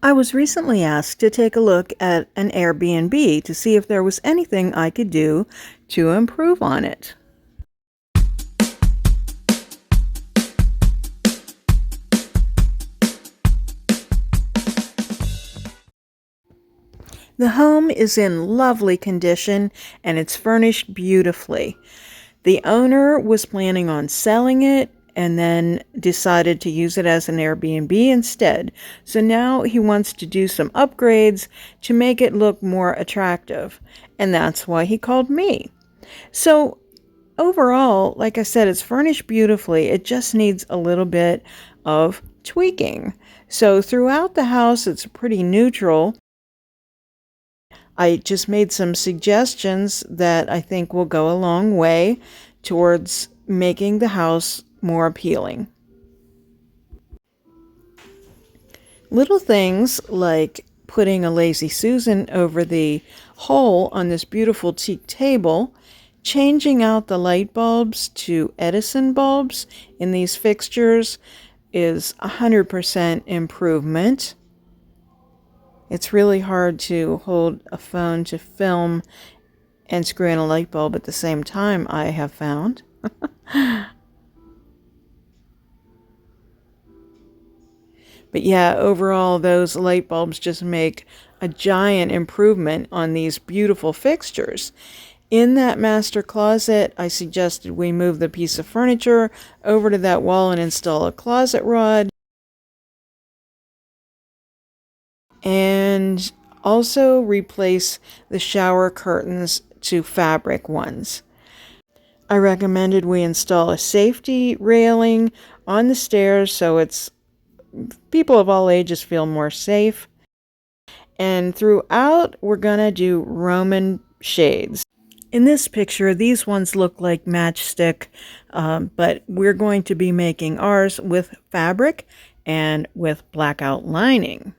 I was recently asked to take a look at an Airbnb to see if there was anything I could do to improve on it. The home is in lovely condition and it's furnished beautifully. The owner was planning on selling it and then decided to use it as an Airbnb instead. So now he wants to do some upgrades to make it look more attractive. And that's why he called me. So overall, like I said, it's furnished beautifully. It just needs a little bit of tweaking. So throughout the house, it's pretty neutral. I just made some suggestions that I think will go a long way towards making the house more appealing. Little things like putting a Lazy Susan over the hole on this beautiful teak table, changing out the light bulbs to Edison bulbs in these fixtures is 100% improvement. It's really hard to hold a phone to film and screw in a light bulb at the same time, I have found. But yeah, overall, those light bulbs just make a giant improvement on these beautiful fixtures. In that master closet, I suggested we move the piece of furniture over to that wall and install a closet rod. And also replace the shower curtains to fabric ones. I recommended we install a safety railing on the stairs so people of all ages feel more safe. And throughout, we're gonna do Roman shades. In this picture, these ones look like matchstick, but we're going to be making ours with fabric and with blackout lining.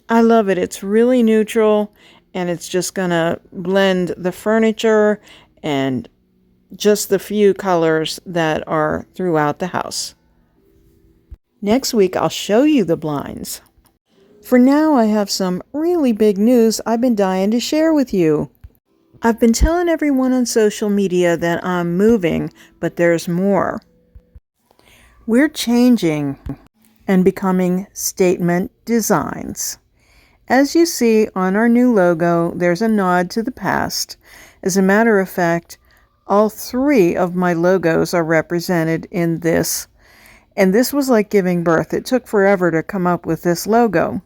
I love it. It's really neutral and it's just gonna blend the furniture and just the few colors that are throughout the house. Next week, I'll show you the blinds. For now, I have some really big news I've been dying to share with you. I've been telling everyone on social media that I'm moving, but there's more. We're changing and becoming statement designs. As you see on our new logo, there's a nod to the past. As a matter of fact, all three of my logos are represented in this. And this was like giving birth. It took forever to come up with this logo.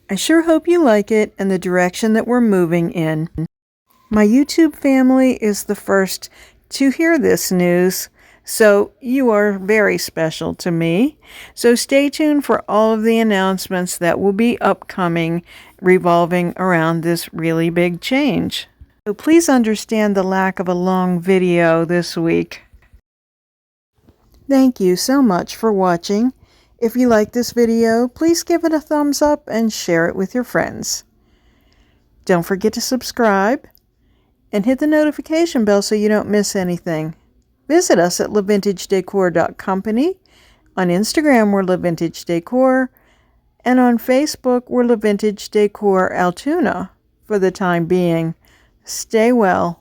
I sure hope you like it and the direction that we're moving in. My YouTube family is the first to hear this news, so you are very special to me. So stay tuned for all of the announcements that will be upcoming revolving around this really big change. So please understand the lack of a long video this week. Thank you so much for watching. If you like this video, please give it a thumbs up and share it with your friends. Don't forget to subscribe and hit the notification bell so you don't miss anything. Visit us at lavintagedecor.company. On Instagram, we're LaVintage Decor. And on Facebook, we're LaVintage Decor Altoona for the time being. Stay well.